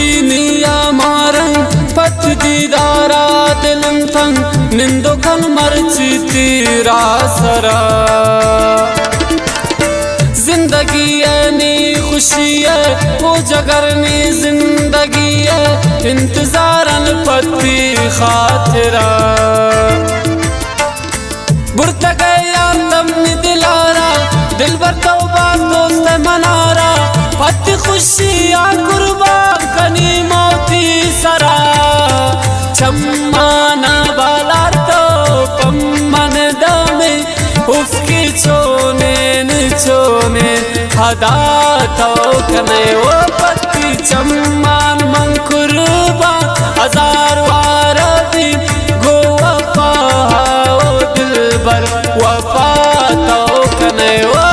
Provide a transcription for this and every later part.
खुशीनिया मारं पत दीदारा दिलम थंग निंदो कन मर्ची तेरा सरा जिंदगी नी खुशी है वो जगरनी जिंदगी है इंतजारन पति खातिरा बुरता गया तमने दिलारा दिल भर तौबा दोस्त मनारा पति खुशियाँ कुर्बान कनी मोती सरा चम्माना बाला तो पम्मन दमे उसकी चोने चोने हदा तो कने वो पति चम्मान मन कुर्बान हजार वारदी गो वफा ओ दिल भर वफा तो कने वो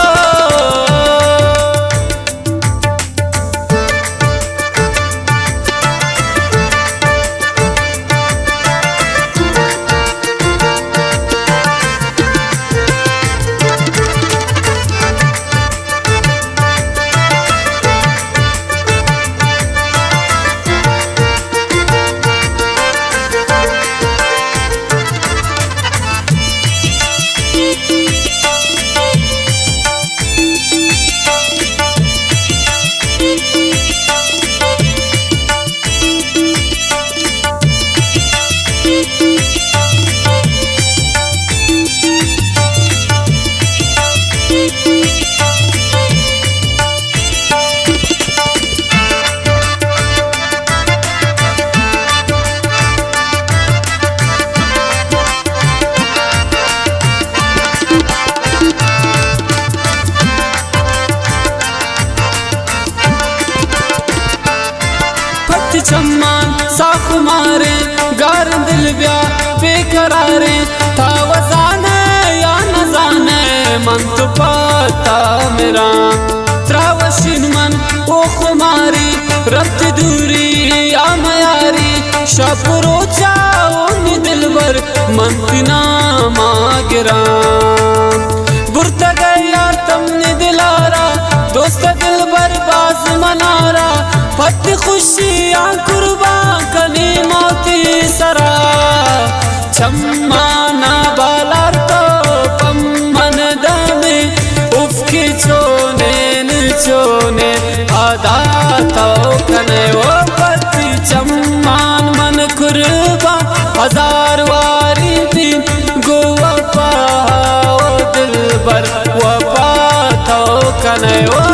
चम्मान साख मारे गार दिल ब्या बेकरारे था वजाने या न जाने मन तो पाता मेरा त्रावशिन मन ओ खुमारी रब्त दूरी या मयारी शपरो चाओ नि दिल भर मन तिना मागिरा बुरता गया तमने दिलारा दोस्त दिल भर बाज मनारा पति खुशियाँ कुर्बान कनी मोती सरा चम्माना बाला तो पम्मन दमे उसकी चोने चोने आदा तो कने वो पति चम्मान मन कुर्बान हजार वारी दिन गो वफा ओ दिल भर वफा तो कने वो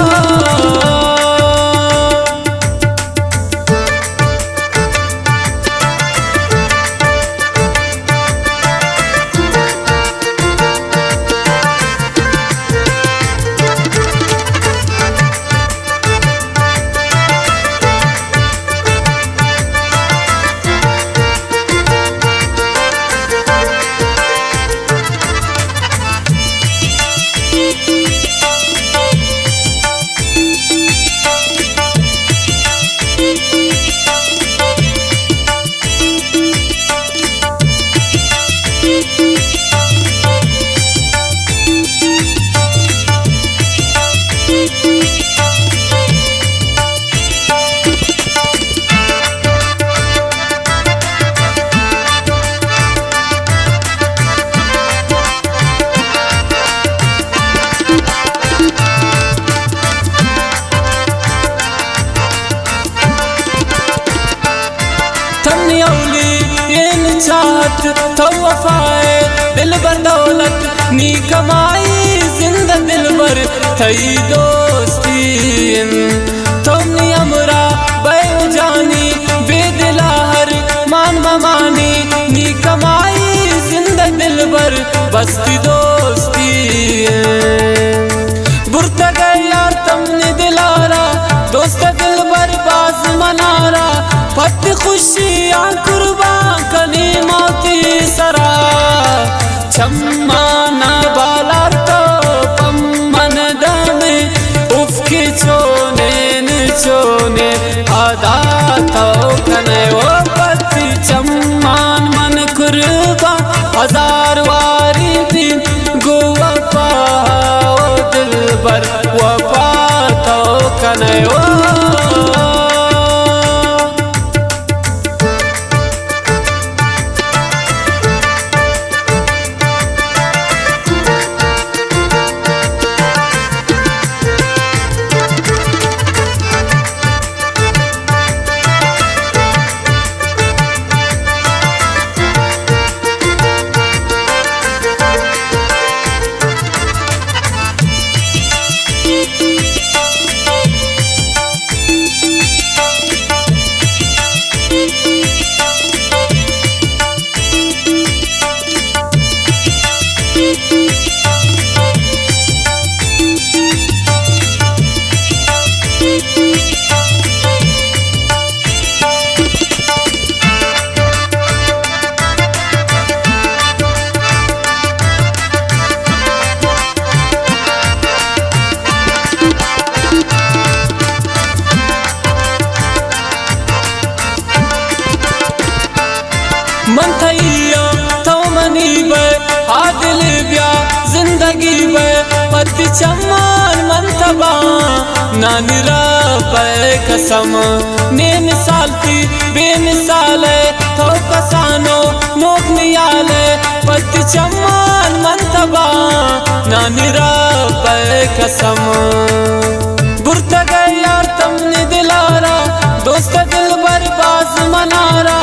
चाहत तो वफाए दिल भर दौलत नी कमाई जिंदा दिल भर थई दोस्ती तुमने हमरा बे जानी बेदिला हर मान मानी नी कमाई जिंदा दिल भर बस्ती दोस्ती बुरता गया तुमने दिलारा दोस्त दिल भर बाज मनारा पति खुशियाँ कुर्बान कनी मोती सरा चम्माना बाला तो पम्मन दमे उसकी चोने चोने आदा तो कने वो पति चम्मान मन कुर्बान हजार वारी दिन गो वफा ओ दिल भर वफा तो कने वो मन थैया तो मनी बे आदिल ब्या जिंदगी बे पति चम्मान मन तबा नानिरा पे कसम ने मिसाल थी बेमिसाल तो कसानो नोक नियाले पति चम्मान मन तबा नानिरा पे कसम बुरत गए यार तुमने दिलारा दोस्त दिल बर्बाद मनारा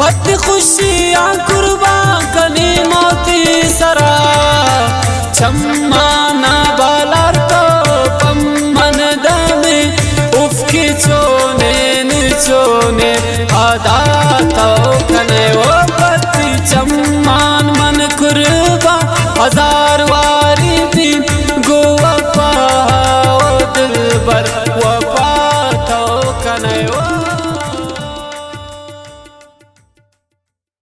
पति खुशियाँ कुर्बान कनी मोती सरा चम्माना बालार तो पम्मन दमे उफकी चोने आदा तो कने वो पति चम्मान मन कुर्बा हजार वारी दिन गोवा दिल बर